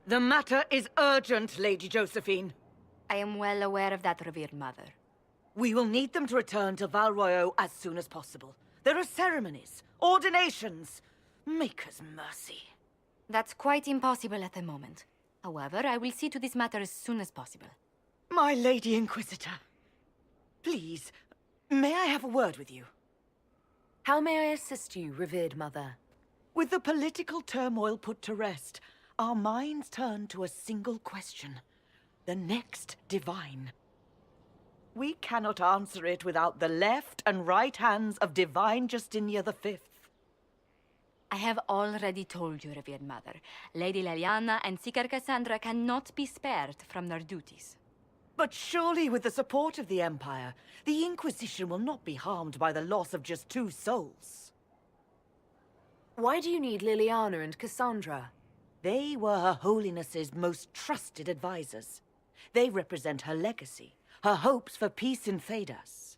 The matter is urgent, Lady Josephine. I am well aware of that, revered mother. We will need them to return to Val Royeaux as soon as possible. There are ceremonies, ordinations. Maker's mercy. That's quite impossible at the moment. However, I will see to this matter as soon as possible. My Lady Inquisitor. Please, may I have a word with you? How may I assist you, revered mother? With the political turmoil put to rest, our minds turn to a single question. The next divine. We cannot answer it without the left and right hands of Divine Justinia V. I have already told you, revered mother. Lady Lavellan and Seeker Cassandra cannot be spared from their duties. But surely with the support of the Empire, the Inquisition will not be harmed by the loss of just 2 souls. Why do you need Liliana and Cassandra? They were Her Holiness's most trusted advisors. They represent her legacy, her hopes for peace in Thedas.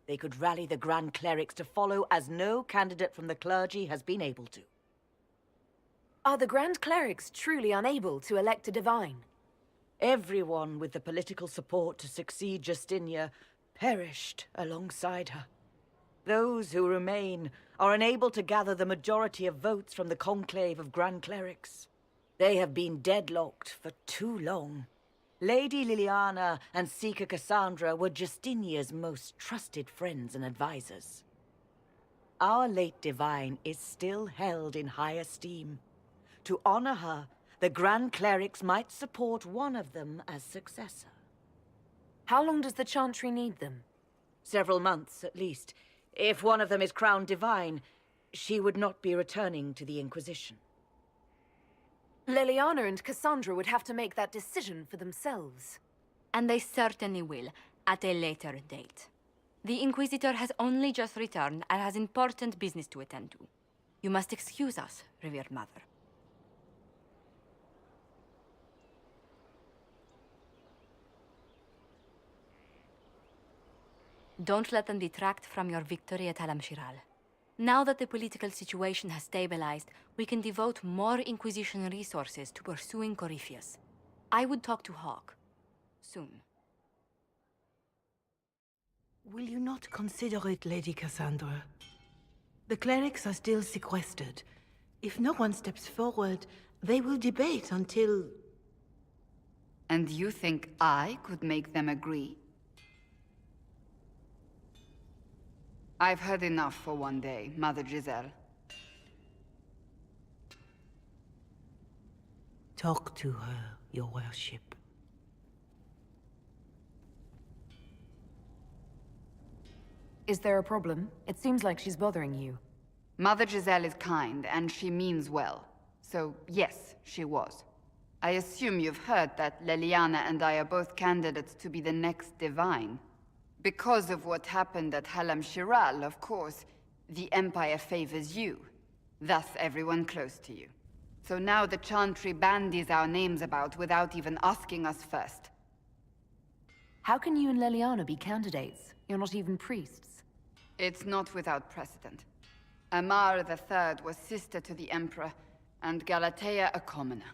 They could rally the Grand Clerics to follow as no candidate from the clergy has been able to. Are the Grand Clerics truly unable to elect a divine? Everyone with the political support to succeed Justinia perished alongside her. Those who remain are unable to gather the majority of votes from the conclave of Grand Clerics. They have been deadlocked for too long. Lady Liliana and Seeker Cassandra were Justinia's most trusted friends and advisors. Our late divine is still held in high esteem. To honor her, the Grand Clerics might support one of them as successor. How long does the Chantry need them? Several months, at least. If one of them is crowned divine, she would not be returning to the Inquisition. Liliana and Cassandra would have to make that decision for themselves. And they certainly will, at a later date. The Inquisitor has only just returned and has important business to attend to. You must excuse us, revered mother. Don't let them detract from your victory at Alam-Shiral. Now that the political situation has stabilized, we can devote more Inquisition resources to pursuing Corypheus. I would talk to Hawk. Soon. Will you not consider it, Lady Cassandra? The clerics are still sequestered. If no one steps forward, they will debate until... And you think I could make them agree? I've heard enough for one day, Mother Giselle. Talk to her, your worship. Is there a problem? It seems like she's bothering you. Mother Giselle is kind, and she means well. So, yes, she was. I assume you've heard that Liliana and I are both candidates to be the next divine. Because of what happened at Alam-Shiral, of course, the Empire favors you. Thus, everyone close to you. So now the Chantry bandies our names about without even asking us first. How can you and Liliana be candidates? You're not even priests. It's not without precedent. Amar III was sister to the Emperor, and Galatea a commoner.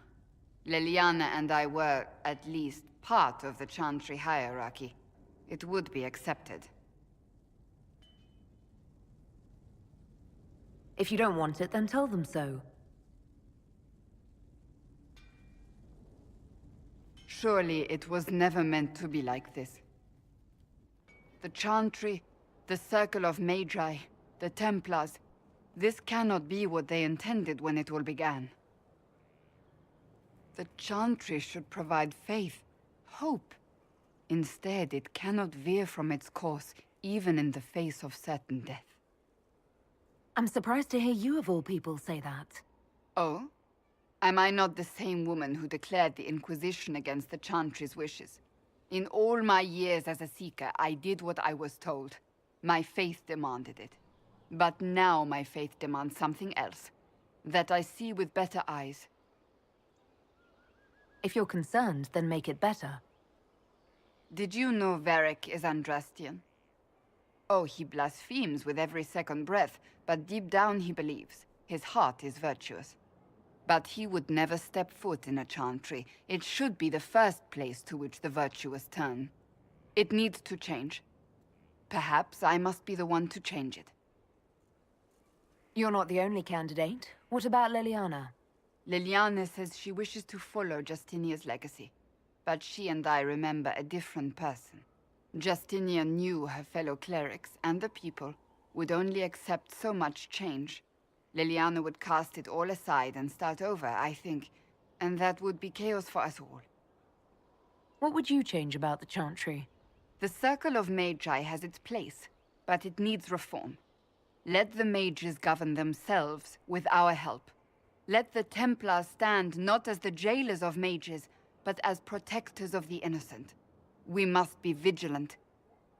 Liliana and I were, at least, part of the Chantry hierarchy. It would be accepted. If you don't want it, then tell them so. Surely it was never meant to be like this. The Chantry, the Circle of Magi, the Templars, this cannot be what they intended when it all began. The Chantry should provide faith, hope. Instead, it cannot veer from its course, even in the face of certain death. I'm surprised to hear you of all people say that. Oh? Am I not the same woman who declared the Inquisition against the Chantry's wishes? In all my years as a Seeker, I did what I was told. My faith demanded it. But now my faith demands something else. That I see with better eyes. If you're concerned, then make it better. Did you know Varric is Andrastian? Oh, he blasphemes with every second breath, but deep down he believes. His heart is virtuous. But he would never step foot in a chantry. It should be the first place to which the virtuous turn. It needs to change. Perhaps I must be the one to change it. You're not the only candidate. What about Leliana? Liliana says she wishes to follow Justinia's legacy. But she and I remember a different person. Justinia knew her fellow clerics and the people would only accept so much change. Liliana would cast it all aside and start over, I think. And that would be chaos for us all. What would you change about the Chantry? The Circle of Magi has its place, but it needs reform. Let the mages govern themselves with our help. Let the Templars stand not as the jailers of mages, but as protectors of the innocent. We must be vigilant,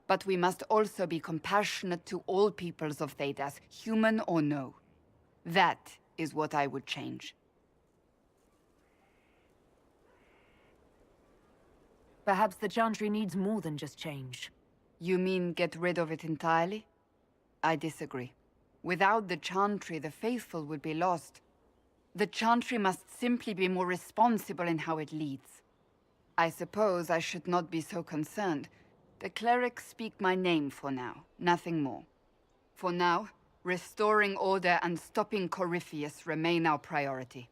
but we must also be compassionate to all peoples of Thedas, human or no. That is what I would change. Perhaps the Chantry needs more than just change. You mean get rid of it entirely? I disagree. Without the Chantry, the faithful would be lost. The Chantry must simply be more responsible in how it leads. I suppose I should not be so concerned. The clerics speak my name for now, nothing more. For now, restoring order and stopping Corypheus remain our priority.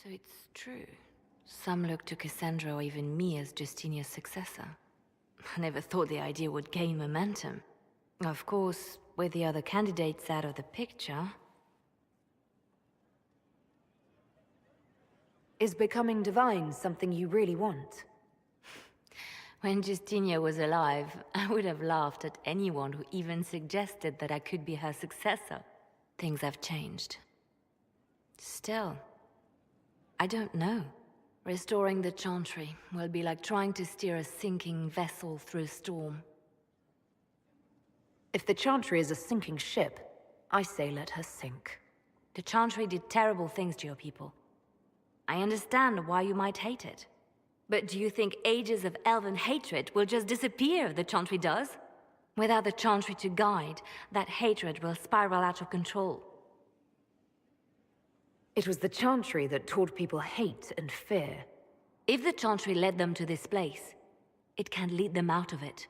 So it's true. Some look to Cassandra or even me as Justinia's successor. I never thought the idea would gain momentum. Of course, with the other candidates out of the picture... Is becoming divine something you really want? When Justinia was alive, I would have laughed at anyone who even suggested that I could be her successor. Things have changed. Still, I don't know. Restoring the Chantry will be like trying to steer a sinking vessel through a storm. If the Chantry is a sinking ship, I say let her sink. The Chantry did terrible things to your people. I understand why you might hate it. But do you think ages of elven hatred will just disappear if the Chantry does? Without the Chantry to guide, that hatred will spiral out of control. It was the Chantry that taught people hate and fear. If the Chantry led them to this place, it can lead them out of it.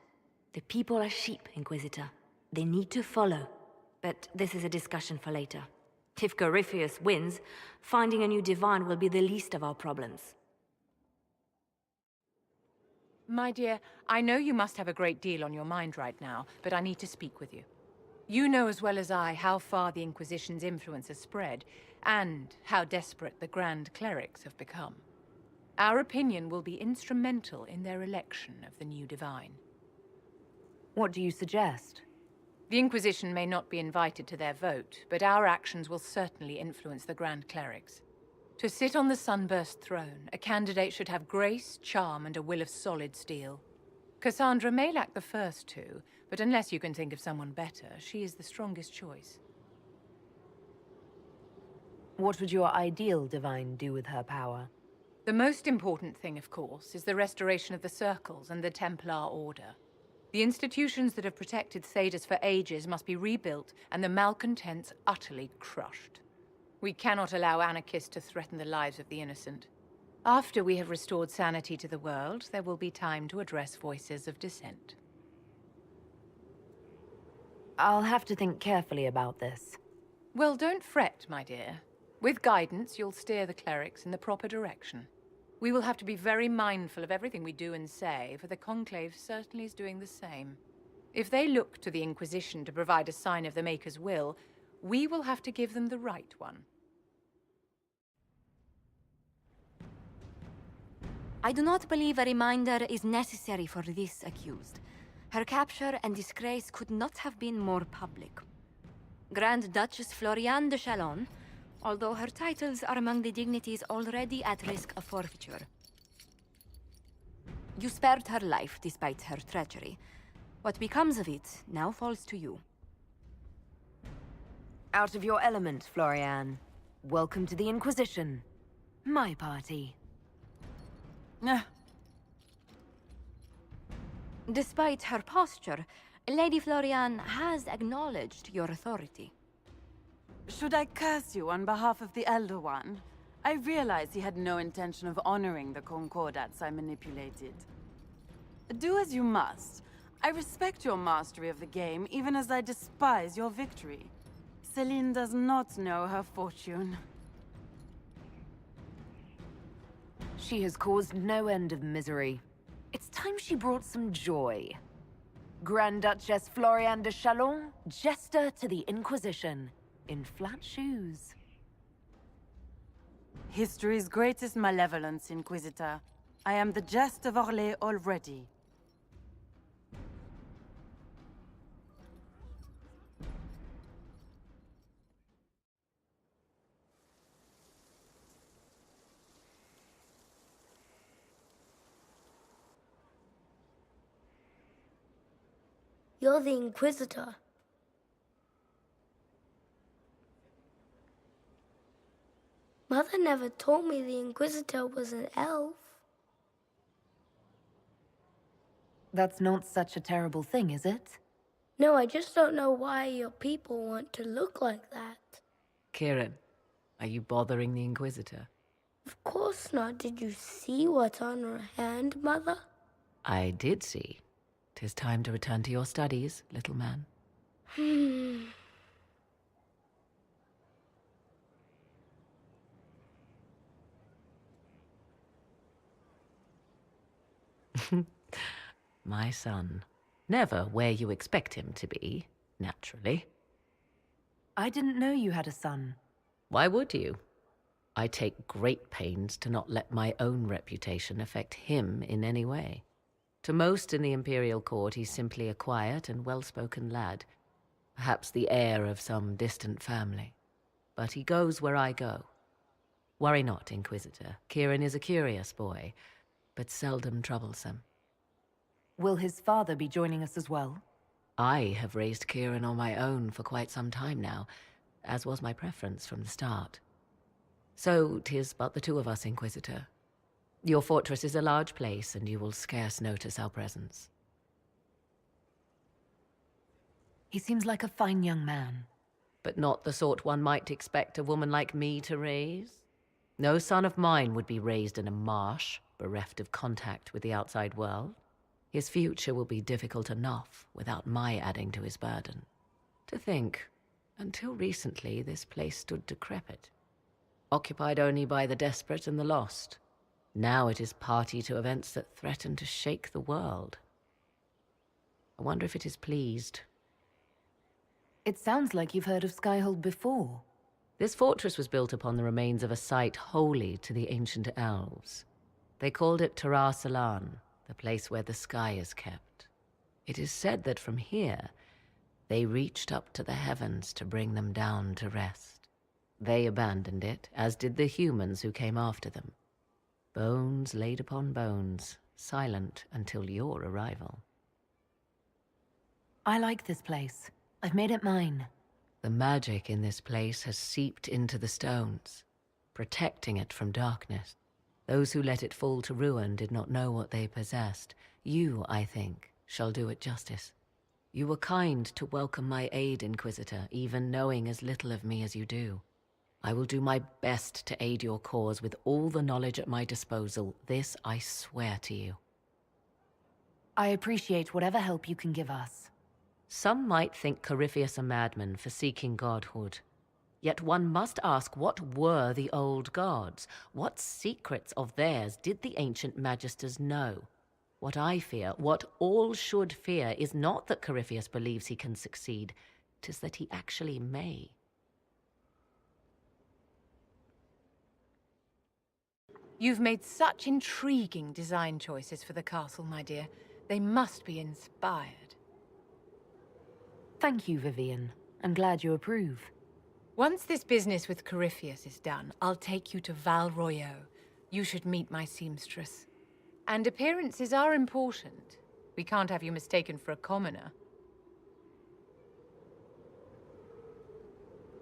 The people are sheep, Inquisitor. They need to follow. But this is a discussion for later. If Corypheus wins, finding a new divine will be the least of our problems. My dear, I know you must have a great deal on your mind right now, but I need to speak with you. You know as well as I how far the Inquisition's influence has spread, and how desperate the Grand Clerics have become. Our opinion will be instrumental in their election of the new divine. What do you suggest? The Inquisition may not be invited to their vote, but our actions will certainly influence the Grand Clerics. To sit on the Sunburst throne, a candidate should have grace, charm, and a will of solid steel. Cassandra may lack the first two, but unless you can think of someone better, she is the strongest choice. What would your ideal divine do with her power? The most important thing, of course, is the restoration of the Circles and the Templar Order. The institutions that have protected Thedas for ages must be rebuilt, and the malcontents utterly crushed. We cannot allow anarchists to threaten the lives of the innocent. After we have restored sanity to the world, there will be time to address voices of dissent. I'll have to think carefully about this. Well, don't fret, my dear. With guidance, you'll steer the clerics in the proper direction. We will have to be very mindful of everything we do and say, for the Conclave certainly is doing the same. If they look to the Inquisition to provide a sign of the Maker's will, we will have to give them the right one. I do not believe a reminder is necessary for this accused. Her capture and disgrace could not have been more public. Grand Duchess Floriane de Chalon, although her titles are among the dignities already at risk of forfeiture. You spared her life despite her treachery. What becomes of it now falls to you. Out of your element, Floriane. Welcome to the Inquisition. My party. Despite her posture, Lady Floriane has acknowledged your authority. Should I curse you on behalf of the Elder One? I realize he had no intention of honoring the concordats I manipulated. Do as you must. I respect your mastery of the game, even as I despise your victory. Celine does not know her fortune. She has caused no end of misery. It's time she brought some joy. Grand Duchess Floriane de Chalon, jester to the Inquisition, in flat shoes. History's greatest malevolence, Inquisitor. I am the jest of Orlais already. You're the Inquisitor. Mother never told me the Inquisitor was an elf. That's not such a terrible thing, is it? No, I just don't know why your people want to look like that. Kieran, are you bothering the Inquisitor? Of course not. Did you see what's on her hand, Mother? I did see. 'Tis time to return to your studies, little man. My son. Never where you expect him to be, naturally. I didn't know you had a son. Why would you? I take great pains to not let my own reputation affect him in any way. To most in the Imperial Court, he's simply a quiet and well-spoken lad, perhaps the heir of some distant family. But he goes where I go. Worry not, Inquisitor. Kieran is a curious boy, but seldom troublesome. Will his father be joining us as well? I have raised Kieran on my own for quite some time now, as was my preference from the start. So 'tis but the two of us, Inquisitor. Your fortress is a large place, and you will scarce notice our presence. He seems like a fine young man. But not the sort one might expect a woman like me to raise. No son of mine would be raised in a marsh, bereft of contact with the outside world. His future will be difficult enough without my adding to his burden. To think, until recently this place stood decrepit, occupied only by the desperate and the lost. Now it is party to events that threaten to shake the world. I wonder if it is pleased. It sounds like you've heard of Skyhold before. This fortress was built upon the remains of a site holy to the ancient elves. They called it Lavellan, the place where the sky is kept. It is said that from here, they reached up to the heavens to bring them down to rest. They abandoned it, as did the humans who came after them. Bones laid upon bones, silent until your arrival. I like this place. I've made it mine. The magic in this place has seeped into the stones, protecting it from darkness. Those who let it fall to ruin did not know what they possessed. You, I think, shall do it justice. You were kind to welcome my aid, Inquisitor, even knowing as little of me as you do. I will do my best to aid your cause with all the knowledge at my disposal. This I swear to you. I appreciate whatever help you can give us. Some might think Corypheus a madman for seeking godhood. Yet one must ask, what were the old gods? What secrets of theirs did the ancient magisters know? What I fear, what all should fear, is not that Corypheus believes he can succeed. 'Tis that he actually may. You've made such intriguing design choices for the castle, my dear. They must be inspired. Thank you, Vivian. I'm glad you approve. Once this business with Corypheus is done, I'll take you to Val Royeaux. You should meet my seamstress. And appearances are important. We can't have you mistaken for a commoner.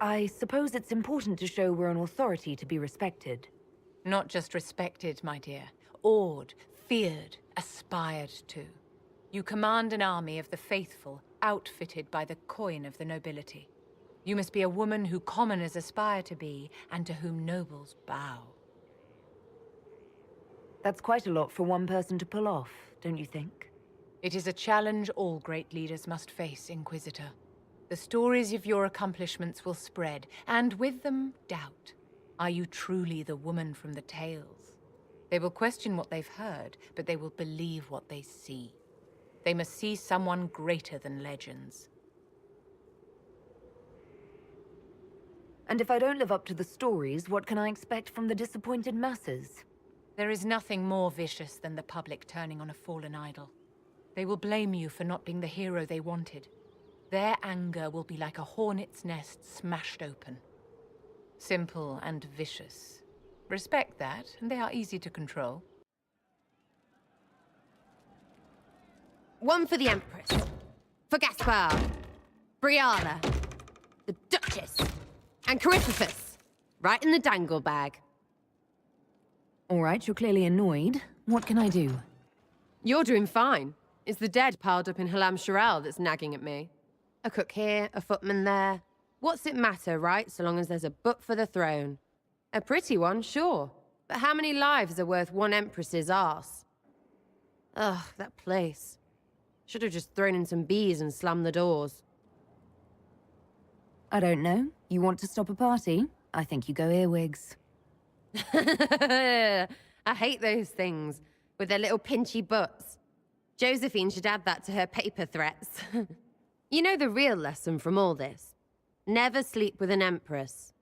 I suppose it's important to show we're an authority to be respected. Not just respected, my dear. Awed, feared, aspired to. You command an army of the faithful, outfitted by the coin of the nobility. You must be a woman who commoners aspire to be, and to whom nobles bow. That's quite a lot for one person to pull off, don't you think? It is a challenge all great leaders must face, Inquisitor. The stories of your accomplishments will spread, and with them, doubt. Are you truly the woman from the tales? They will question what they've heard, but they will believe what they see. They must see someone greater than legends. And if I don't live up to the stories, what can I expect from the disappointed masses? There is nothing more vicious than the public turning on a fallen idol. They will blame you for not being the hero they wanted. Their anger will be like a hornet's nest smashed open. Simple and vicious. Respect that, and they are easy to control. One for the Empress. For Gaspard. Briala. The Duchess. And Coryphophus. Right in the dangle bag. All right, you're clearly annoyed. What can I do? You're doing fine. It's the dead piled up in Halam Shiral that's nagging at me. A cook here, a footman there. What's it matter, right, so long as there's a butt for the throne? A pretty one, sure. But how many lives are worth one Empress's arse? Ugh, that place. Should have just thrown in some bees and slammed the doors. I don't know. You want to stop a party? I think you go earwigs. I hate those things, with their little pinchy butts. Josephine should add that to her paper threats. You know the real lesson from all this? Never sleep with an Empress.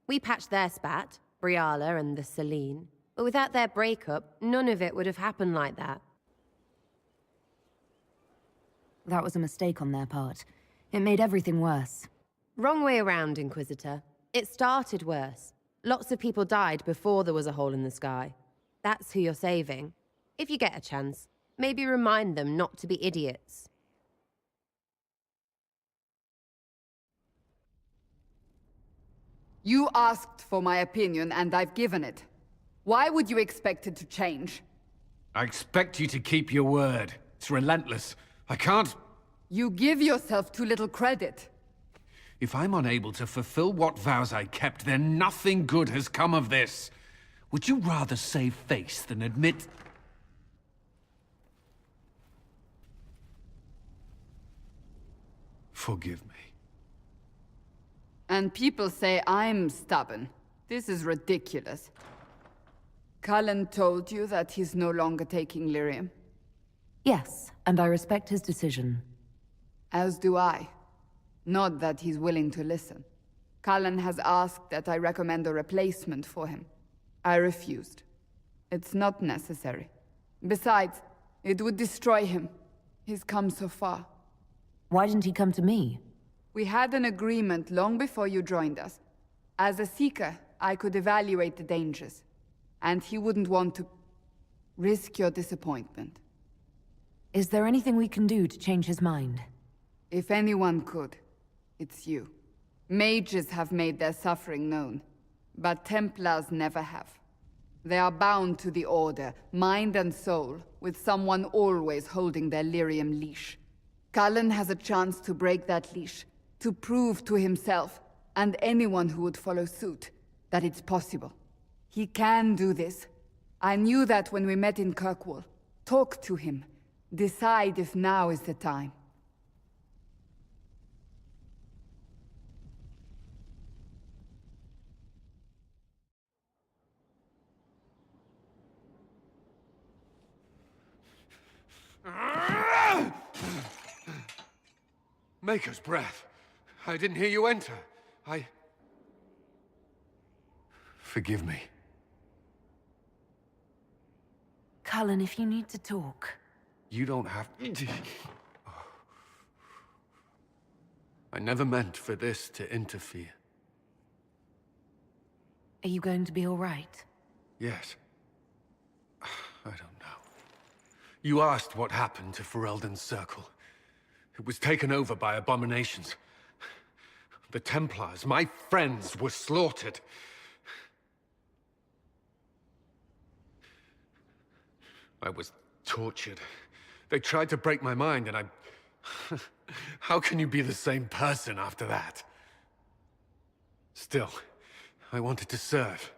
We patched their spat, Briala and the Selene, but without their breakup, none of it would have happened like that. That was a mistake on their part. It made everything worse. Wrong way around, Inquisitor. It started worse. Lots of people died before there was a hole in the sky. That's who you're saving. If you get a chance, maybe remind them not to be idiots. You asked for my opinion, and I've given it. Why would you expect it to change? I expect you to keep your word. It's relentless. I can't... You give yourself too little credit. If I'm unable to fulfill what vows I kept, then nothing good has come of this. Would you rather save face than admit... Forgive me. And people say I'm stubborn. This is ridiculous. Cullen told you that he's no longer taking lyrium? Yes, and I respect his decision. As do I. Not that he's willing to listen. Cullen has asked that I recommend a replacement for him. I refused. It's not necessary. Besides, it would destroy him. He's come so far. Why didn't he come to me? We had an agreement long before you joined us. As a Seeker, I could evaluate the dangers. And he wouldn't want to risk your disappointment. Is there anything we can do to change his mind? If anyone could, it's you. Mages have made their suffering known, but Templars never have. They are bound to the Order, mind and soul, with someone always holding their lyrium leash. Cullen has a chance to break that leash, to prove to himself, and anyone who would follow suit, that it's possible. He can do this. I knew that when we met in Kirkwall. Talk to him. Decide if now is the time. Maker's breath. I didn't hear you enter. Forgive me. Cullen, if you need to talk. You don't have... I never meant for this to interfere. Are you going to be all right? Yes. I don't know. You asked what happened to Ferelden's Circle. It was taken over by abominations. The Templars, my friends, were slaughtered. I was tortured. They tried to break my mind, and I... How can you be the same person after that? Still, I wanted to serve.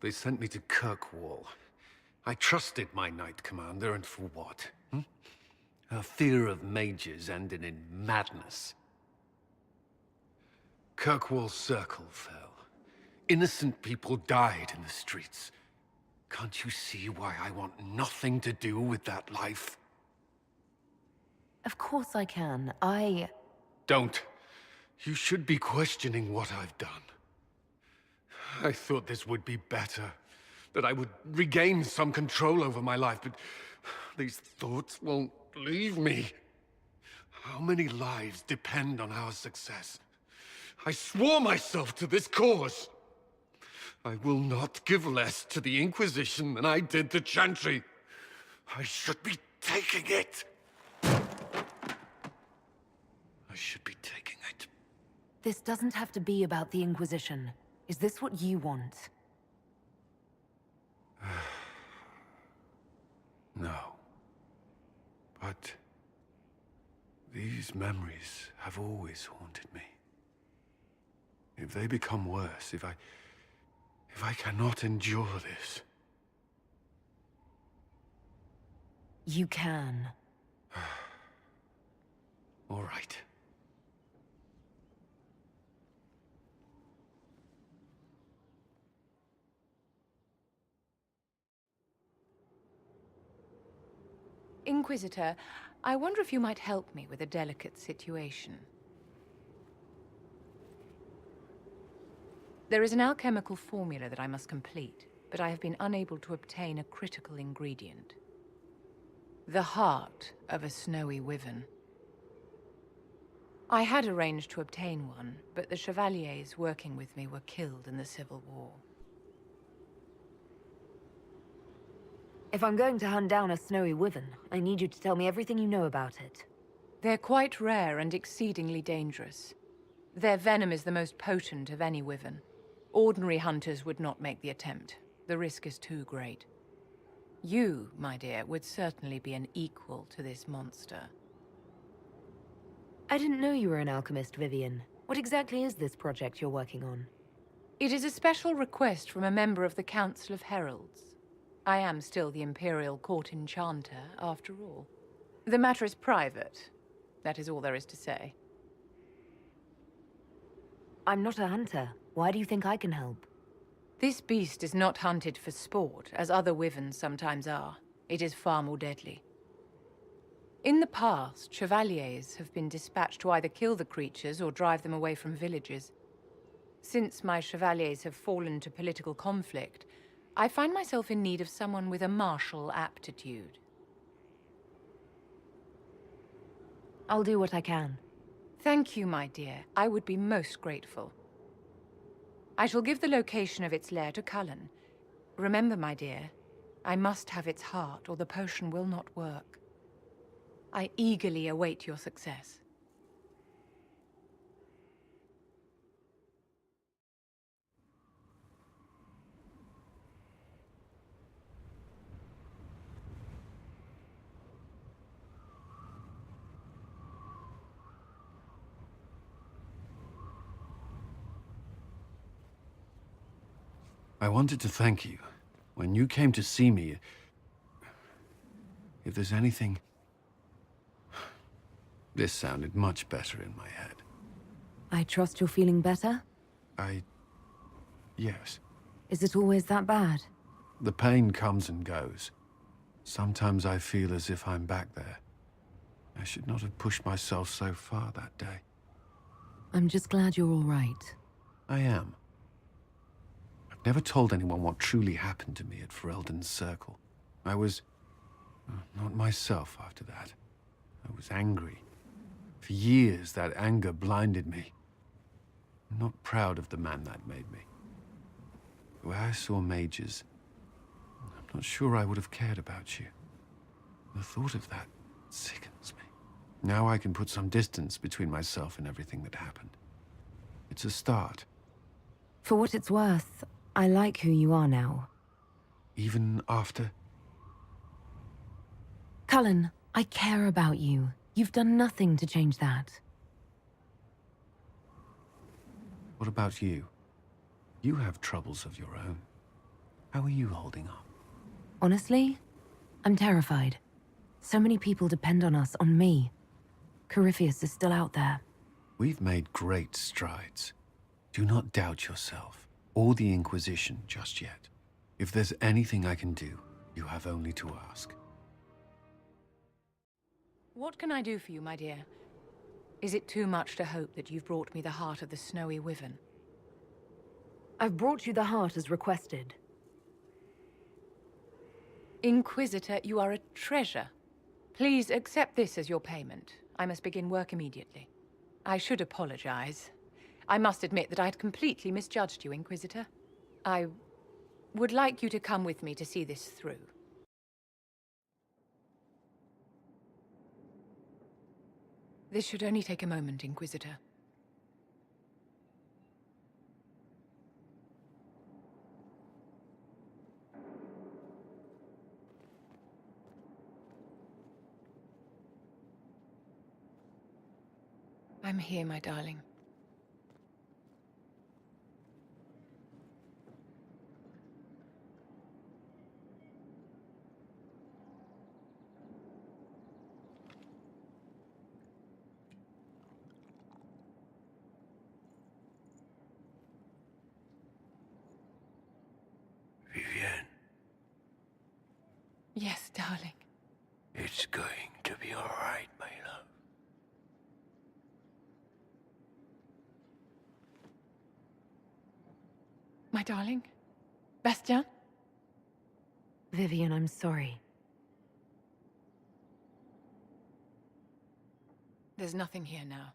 They sent me to Kirkwall. I trusted my Knight Commander, and for what? Her fear of mages ended in madness. Kirkwall's circle fell. Innocent people died in the streets. Can't you see why I want nothing to do with that life? Of course I can. Don't. You should be questioning what I've done. I thought this would be better. That I would regain some control over my life, but these thoughts won't leave me. How many lives depend on our success? I swore myself to this cause. I will not give less to the Inquisition than I did to Chantry. I should be taking it. I should be taking it. This doesn't have to be about the Inquisition. Is this what you want? No. But these memories have always haunted me. If they become worse, if I cannot endure this... You can. All right. Inquisitor, I wonder if you might help me with a delicate situation. There is an alchemical formula that I must complete, but I have been unable to obtain a critical ingredient. The heart of a snowy wyvern. I had arranged to obtain one, but the chevaliers working with me were killed in the Civil War. If I'm going to hunt down a snowy wyvern, I need you to tell me everything you know about it. They're quite rare and exceedingly dangerous. Their venom is the most potent of any wyvern. Ordinary hunters would not make the attempt. The risk is too great. You, my dear, would certainly be an equal to this monster. I didn't know you were an alchemist, Vivian. What exactly is this project you're working on? It is a special request from a member of the Council of Heralds. I am still the Imperial Court Enchanter, after all. The matter is private. That is all there is to say. I'm not a hunter. Why do you think I can help? This beast is not hunted for sport, as other wyverns sometimes are. It is far more deadly. In the past, chevaliers have been dispatched to either kill the creatures or drive them away from villages. Since my chevaliers have fallen to political conflict, I find myself in need of someone with a martial aptitude. I'll do what I can. Thank you, my dear. I would be most grateful. I shall give the location of its lair to Cullen. Remember, my dear, I must have its heart, or the potion will not work. I eagerly await your success. I wanted to thank you. When you came to see me, if there's anything... This sounded much better in my head. I trust you're feeling better? Yes. Is it always that bad? The pain comes and goes. Sometimes I feel as if I'm back there. I should not have pushed myself so far that day. I'm just glad you're all right. I am. I've never told anyone what truly happened to me at Ferelden's Circle. I was... not myself after that. I was angry. For years, that anger blinded me. I'm not proud of the man that made me. The way I saw mages, I'm not sure I would have cared about you. The thought of that sickens me. Now I can put some distance between myself and everything that happened. It's a start. For what it's worth, I like who you are now. Even after... Cullen, I care about you. You've done nothing to change that. What about you? You have troubles of your own. How are you holding up? Honestly, I'm terrified. So many people depend on us, on me. Corypheus is still out there. We've made great strides. Do not doubt yourself, or the Inquisition just yet. If there's anything I can do, you have only to ask. What can I do for you, my dear? Is it too much to hope that you've brought me the heart of the snowy wyvern? I've brought you the heart as requested. Inquisitor, you are a treasure. Please accept this as your payment. I must begin work immediately. I should apologize. I must admit that I had completely misjudged you, Inquisitor. I would like you to come with me to see this through. This should only take a moment, Inquisitor. I'm here, my darling. Vivienne, Yes, darling. it's going to be all right, my love. My darling? Bastien? Vivian, I'm sorry. There's nothing here now.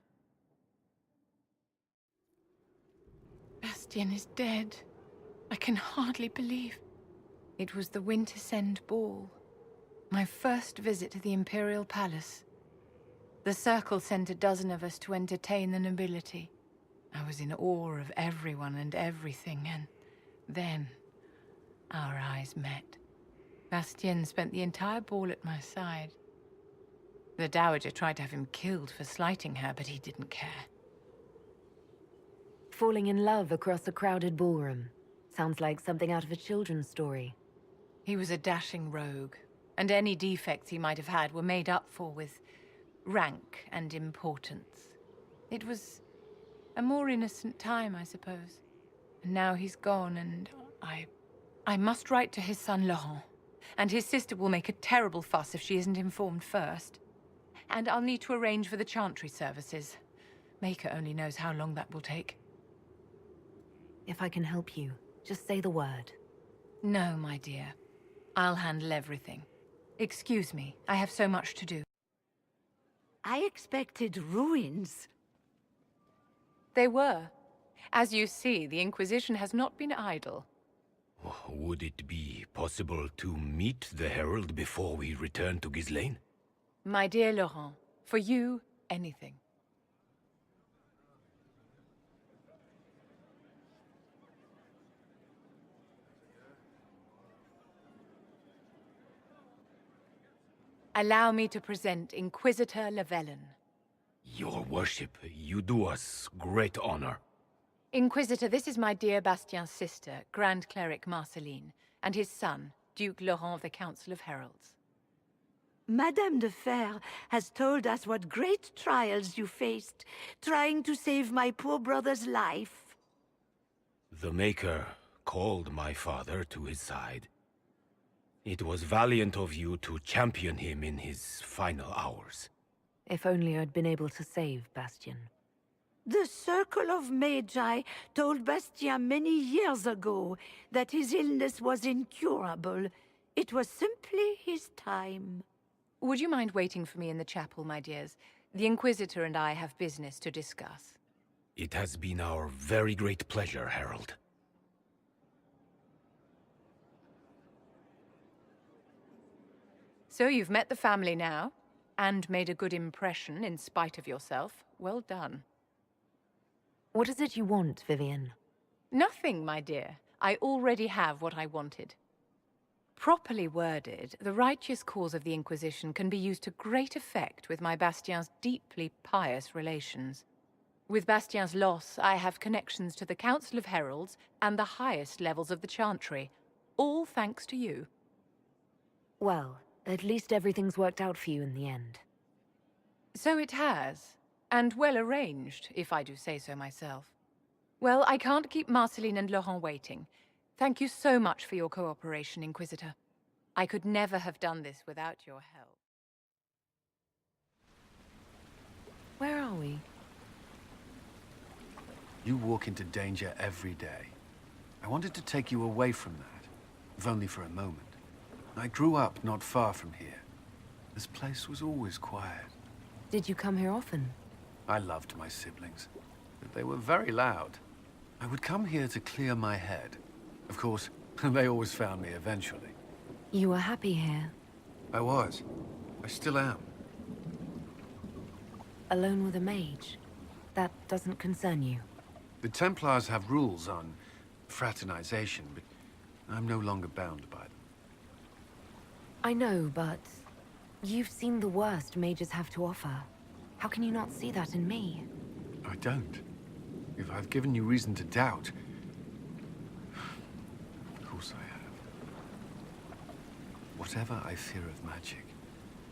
Bastien is dead. I can hardly believe. It was the Wintersend Ball. My first visit to the Imperial Palace. The Circle sent a dozen of us to entertain the nobility. I was in awe of everyone and everything, and then our eyes met. Bastien spent the entire ball at my side. The Dowager tried to have him killed for slighting her, but he didn't care. Falling in love across a crowded ballroom. Sounds like something out of a children's story. He was a dashing rogue, and any defects he might have had were made up for with rank and importance. It was a more innocent time, I suppose. And now he's gone, and I must write to his son Laurent. And his sister will make a terrible fuss if she isn't informed first. And I'll need to arrange for the chantry services. Maker only knows how long that will take. If I can help you, just say the word. No, my dear. I'll handle everything. Excuse me, I have so much to do. I expected ruins. They were. As you see, the Inquisition has not been idle. Would it be possible to meet the Herald before we return to Ghislaine? My dear Laurent, for you, anything. Allow me to present Inquisitor Lavellan. Your worship, you do us great honor. Inquisitor, this is my dear Bastien's sister, Grand Cleric Marceline, and his son, Duke Laurent of the Council of Heralds. Madame de Fer has told us what great trials you faced, trying to save my poor brother's life. The Maker called my father to his side. It was valiant of you to champion him in his final hours. If only I'd been able to save Bastien. The Circle of Magi told Bastien many years ago that his illness was incurable. It was simply his time. Would you mind waiting for me in the chapel, my dears? The Inquisitor and I have business to discuss. It has been our very great pleasure, Herald. So you've met the family now, and made a good impression in spite of yourself. Well done. What is it you want, Vivian? Nothing, my dear. I already have what I wanted. Properly worded, the righteous cause of the Inquisition can be used to great effect with my Bastien's deeply pious relations. With Bastien's loss, I have connections to the Council of Heralds and the highest levels of the Chantry. All thanks to you. Well, at least everything's worked out for you in the end. So it has. And well arranged, if I do say so myself. Well, I can't keep Marceline and Laurent waiting. Thank you so much for your cooperation, Inquisitor. I could never have done this without your help. Where are we? You walk into danger every day. I wanted to take you away from that, if only for a moment. I grew up not far from here. This place was always quiet. Did you come here often? I loved my siblings, but they were very loud. I would come here to clear my head. Of course, they always found me eventually. You were happy here? I was. I still am. Alone with a mage? That doesn't concern you? The Templars have rules on fraternization, but I'm no longer bound by them. I know, but you've seen the worst mages have to offer. How can you not see that in me? I don't. If I've given you reason to doubt... Of course I have. Whatever I fear of magic,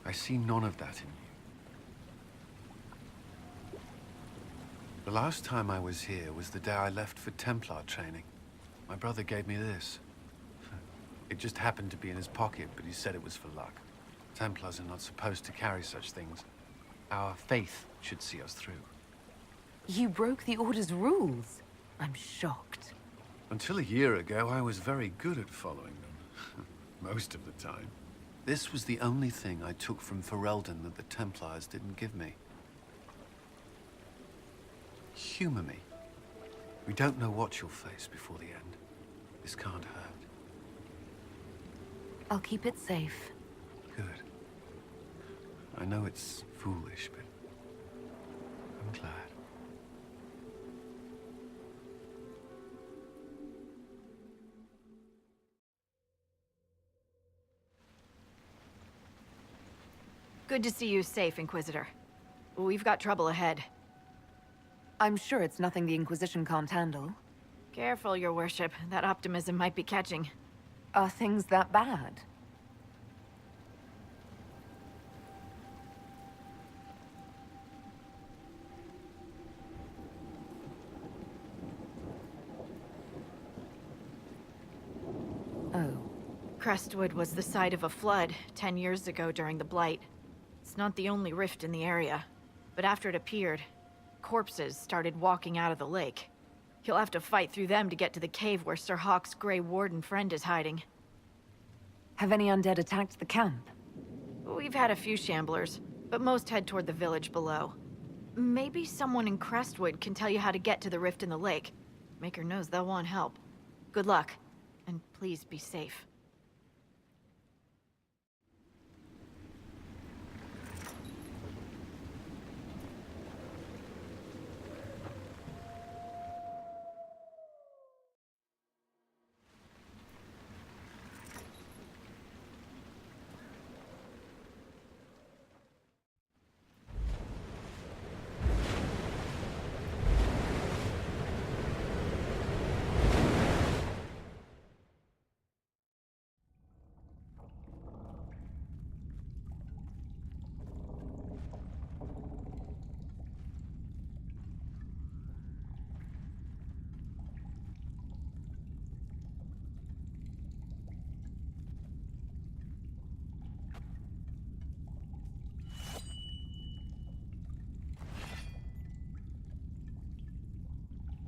I see none of that in you. The last time I was here was the day I left for Templar training. My brother gave me this. It just happened to be in his pocket, but he said it was for luck. Templars are not supposed to carry such things. Our faith should see us through. You broke the Order's rules. I'm shocked. Until a year ago, I was very good at following them. Most of the time. This was the only thing I took from Ferelden that the Templars didn't give me. Humor me. We don't know what you'll face before the end. This can't hurt. I'll keep it safe. Good. I know it's foolish, but I'm glad. Good to see you safe, Inquisitor. We've got trouble ahead. I'm sure it's nothing the Inquisition can't handle. Careful, Your Worship. That optimism might be catching. Are things that bad? Oh. Crestwood was the site of a flood 10 years ago during the Blight. It's not the only rift in the area, but after it appeared, corpses started walking out of the lake. You'll have to fight through them to get to the cave where Sir Hawke's Grey Warden friend is hiding. Have any undead attacked the camp? We've had a few shamblers, but most head toward the village below. Maybe someone in Crestwood can tell you how to get to the rift in the lake. Maker knows they'll want help. Good luck, and please be safe.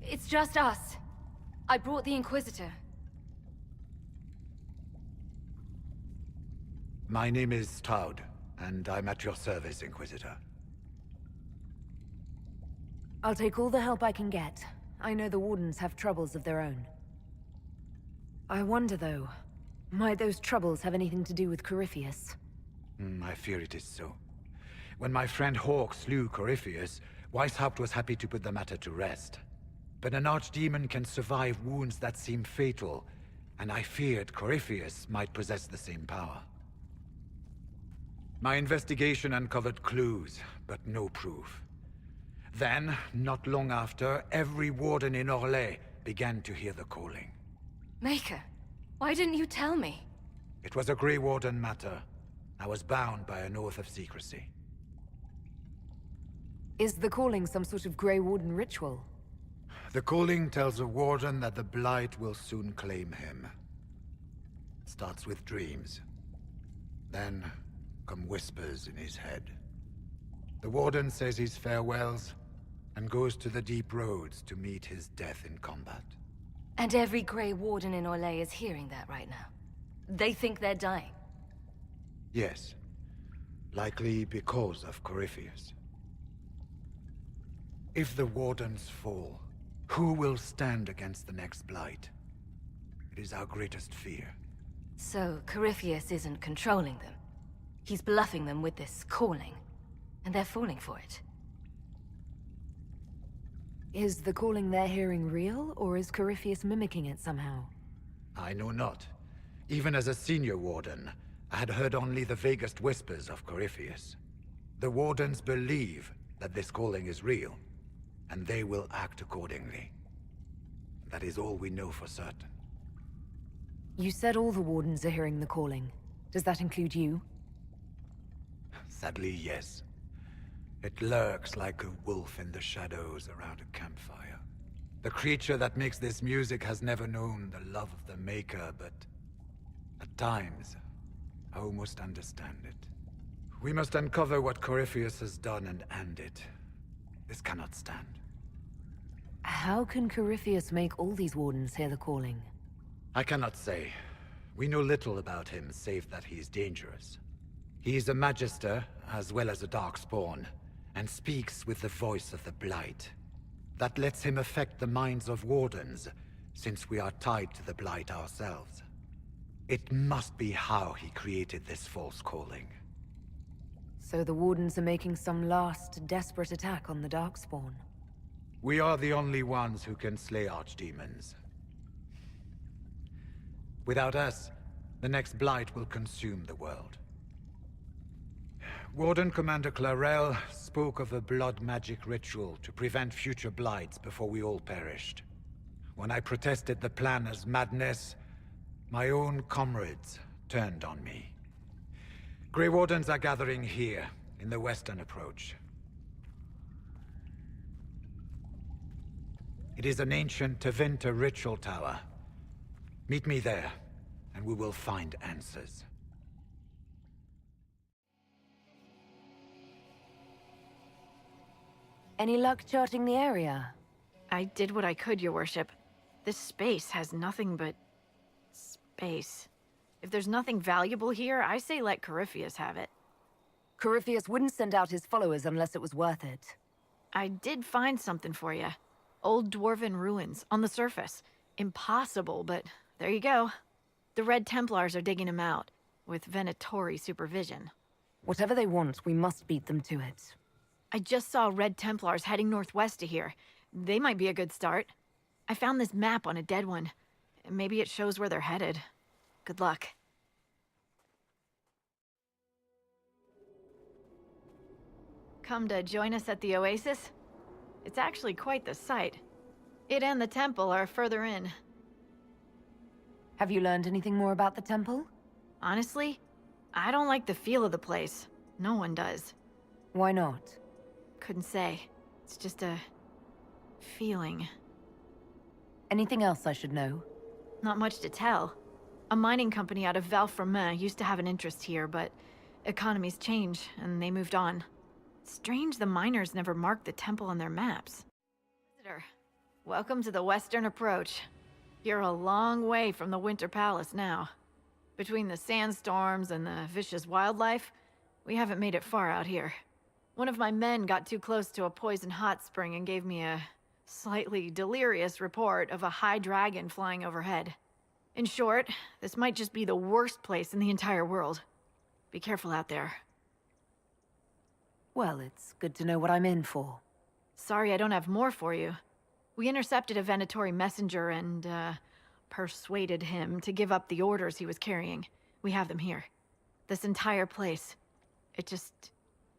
It's just us. I brought the Inquisitor. My name is Taud, and I'm at your service, Inquisitor. I'll take all the help I can get. I know the Wardens have troubles of their own. I wonder, though, might those troubles have anything to do with Corypheus? I fear it is so. When my friend Hawke slew Corypheus, Weishaupt was happy to put the matter to rest. But an archdemon can survive wounds that seem fatal, and I feared Corypheus might possess the same power. My investigation uncovered clues, but no proof. Then, not long after, every warden in Orlais began to hear the calling. Maker, why didn't you tell me? It was a Grey Warden matter. I was bound by an oath of secrecy. Is the calling some sort of Grey Warden ritual? The calling tells a warden that the Blight will soon claim him. Starts with dreams. Then come whispers in his head. The warden says his farewells and goes to the deep roads to meet his death in combat. And every Grey Warden in Orlais is hearing that right now. They think they're dying. Yes. Likely because of Corypheus. If the Wardens fall, who will stand against the next Blight? It is our greatest fear. So, Corypheus isn't controlling them. He's bluffing them with this calling. And they're falling for it. Is the calling they're hearing real, or is Corypheus mimicking it somehow? I know not. Even as a senior Warden, I had heard only the vaguest whispers of Corypheus. The Wardens believe that this calling is real, and they will act accordingly. That is all we know for certain. You said all the Wardens are hearing the calling. Does that include you? Sadly, yes. It lurks like a wolf in the shadows around a campfire. The creature that makes this music has never known the love of the Maker, but at times, I almost understand it. We must uncover what Corypheus has done and end it. This cannot stand. How can Corypheus make all these Wardens hear the calling? I cannot say. We know little about him, save that he is dangerous. He is a Magister, as well as a Darkspawn, and speaks with the voice of the Blight. That lets him affect the minds of Wardens, since we are tied to the Blight ourselves. It must be how he created this false calling. So the Wardens are making some last, desperate attack on the Darkspawn. We are the only ones who can slay archdemons. Without us, the next Blight will consume the world. Warden Commander Clarel spoke of a blood magic ritual to prevent future Blights before we all perished. When I protested the plan as madness, my own comrades turned on me. Grey Wardens are gathering here, in the western approach. It is an ancient Tevinter ritual tower. Meet me there, and we will find answers. Any luck charting the area? I did what I could, Your Worship. This space has nothing but space. If there's nothing valuable here, I say let Corypheus have it. Corypheus wouldn't send out his followers unless it was worth it. I did find something for you. Old dwarven ruins, on the surface. Impossible, but there you go. The Red Templars are digging him out, with Venatori supervision. Whatever they want, we must beat them to it. I just saw Red Templars heading northwest to here. They might be a good start. I found this map on a dead one. Maybe it shows where they're headed. Good luck. Come to join us at the Oasis? It's actually quite the sight. It and the temple are further in. Have you learned anything more about the temple? Honestly, I don't like the feel of the place. No one does. Why not? Couldn't say. It's just a feeling. Anything else I should know? Not much to tell. A mining company out of Val-Fermin used to have an interest here, but economies change, and they moved on. Strange the miners never marked the temple on their maps. Visitor, welcome to the Western Approach. You're a long way from the Winter Palace now. Between the sandstorms and the vicious wildlife, we haven't made it far out here. One of my men got too close to a poison hot spring and gave me a slightly delirious report of a high dragon flying overhead. In short, this might just be the worst place in the entire world. Be careful out there. Well, it's good to know what I'm in for. Sorry I don't have more for you. We intercepted a Venatori messenger and, persuaded him to give up the orders he was carrying. We have them here. This entire place. It just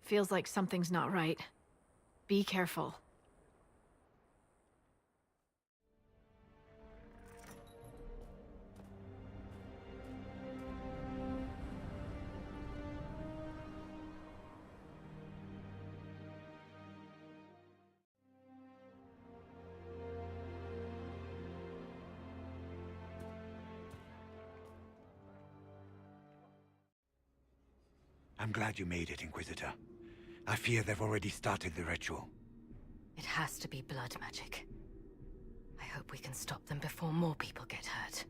feels like something's not right. Be careful. I'm glad you made it, Inquisitor. I fear they've already started the ritual. It has to be blood magic. I hope we can stop them before more people get hurt.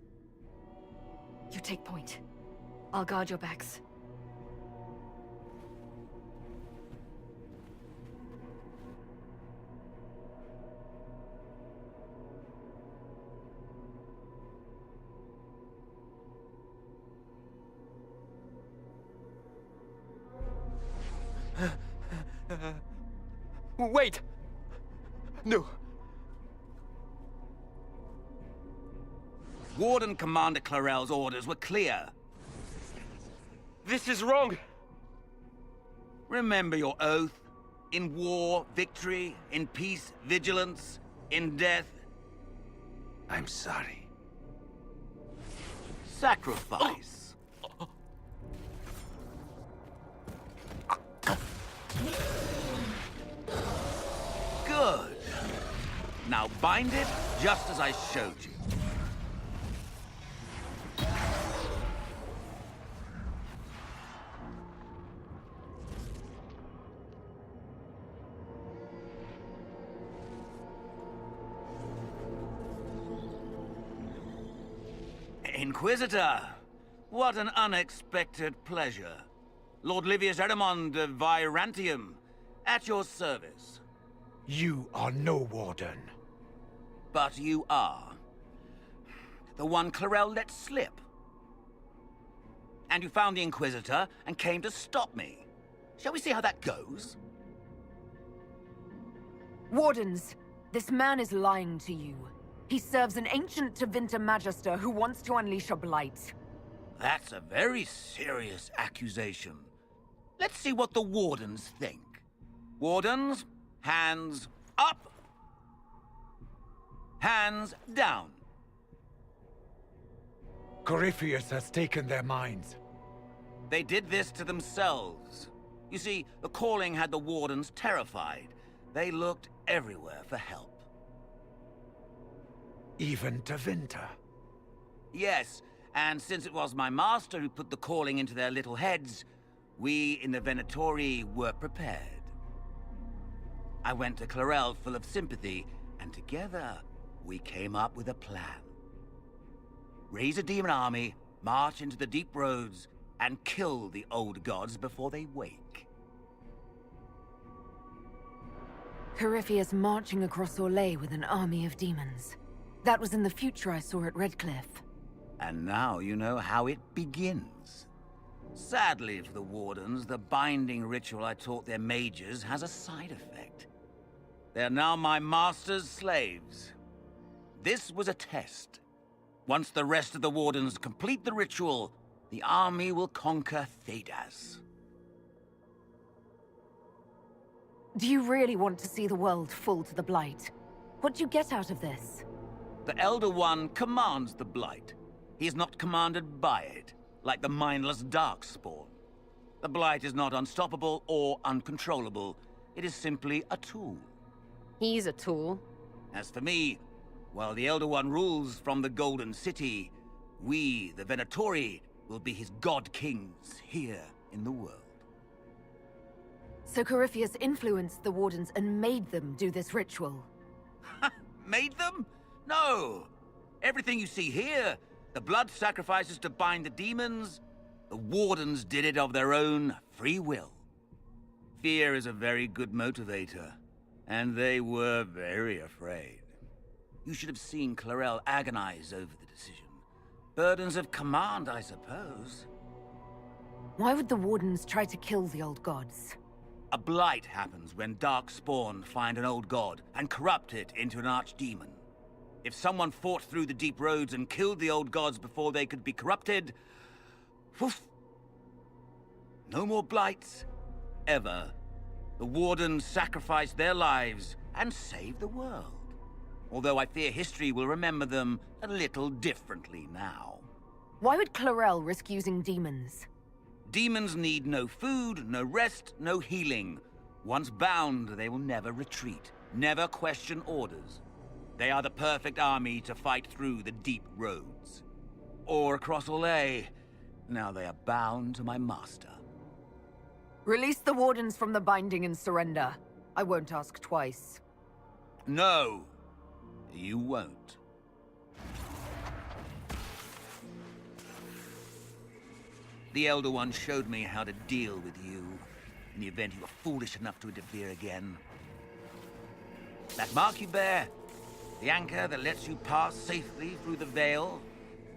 You take point. I'll guard your backs. Wait! No. Warden Commander Clarel's orders were clear. This is wrong! Remember your oath. In war, victory. In peace, vigilance. In death... I'm sorry. Sacrifice. Good. Now bind it just as I showed you. Inquisitor! What an unexpected pleasure. Lord Livius Erimond of Virantium, at your service. You are no warden. But you are. The one Clarel let slip. And you found the Inquisitor and came to stop me. Shall we see how that goes? Wardens, this man is lying to you. He serves an ancient Tevinter Magister who wants to unleash a blight. That's a very serious accusation. Let's see what the Wardens think. Wardens, hands up. Hands down. Corypheus has taken their minds. They did this to themselves. You see, the calling had the Wardens terrified. They looked everywhere for help. Even Tevinter? Yes, and since it was my master who put the calling into their little heads, we in the Venatori were prepared. I went to Clarel full of sympathy, and together we came up with a plan. Raise a demon army, march into the deep roads, and kill the old gods before they wake. Corypheus marching across Orlais with an army of demons. That was in the future I saw at Redcliffe. And now you know how it begins. Sadly for the Wardens, the binding ritual I taught their mages has a side effect. They are now my master's slaves. This was a test. Once the rest of the Wardens complete the ritual, the army will conquer Thedas. Do you really want to see the world fall to the Blight? What do you get out of this? The Elder One commands the Blight. He is not commanded by it, like the mindless Darkspawn. The Blight is not unstoppable or uncontrollable. It is simply a tool. He's a tool. As for me, while the Elder One rules from the Golden City, we, the Venatori, will be his god-kings here in the world. So Corypheus influenced the Wardens and made them do this ritual. Made them? No! Everything you see here, the blood sacrifices to bind the demons, the Wardens did it of their own free will. Fear is a very good motivator, and they were very afraid. You should have seen Clarel agonize over the decision. Burdens of command, I suppose. Why would the Wardens try to kill the old gods? A blight happens when Darkspawn find an old god and corrupt it into an archdemon. If someone fought through the deep roads and killed the old gods before they could be corrupted... Woof! No more blights. Ever. The Wardens sacrificed their lives and saved the world. Although I fear history will remember them a little differently now. Why would Clarel risk using demons? Demons need no food, no rest, no healing. Once bound, they will never retreat, never question orders. They are the perfect army to fight through the deep roads. Or across Orlais. Now they are bound to my master. Release the Wardens from the binding and surrender. I won't ask twice. No, you won't. The Elder One showed me how to deal with you, in the event you were foolish enough to interfere again. That mark you bear, the anchor that lets you pass safely through the Veil,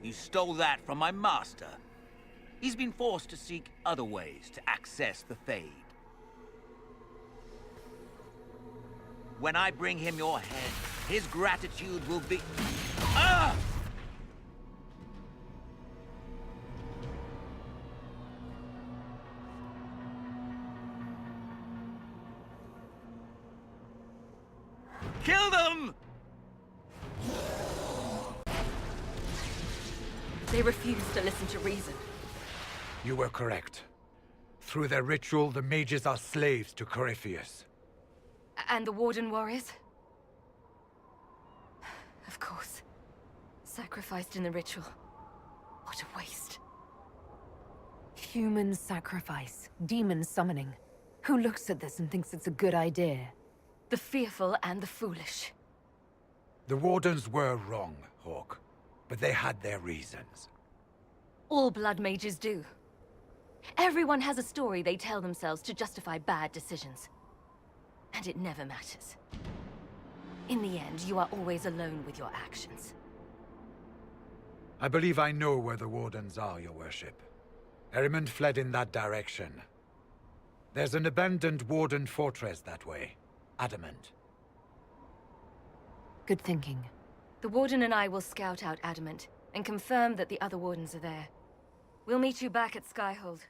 you stole that from my master. He's been forced to seek other ways to access the Fade. When I bring him your head, his gratitude will be... Ah! Kill them! They refuse to listen to reason. You were correct. Through their ritual, the mages are slaves to Corypheus. And the Warden warriors? Of course. Sacrificed in the ritual. What a waste. Human sacrifice. Demon summoning. Who looks at this and thinks it's a good idea? The fearful and the foolish. The Wardens were wrong, Hawk. But they had their reasons. All blood mages do. Everyone has a story they tell themselves to justify bad decisions. And it never matters. In the end, you are always alone with your actions. I believe I know where the Wardens are, Your Worship. Erimond fled in that direction. There's an abandoned Warden fortress that way. Adamant. Good thinking. The Warden and I will scout out Adamant, and confirm that the other Wardens are there. We'll meet you back at Skyhold.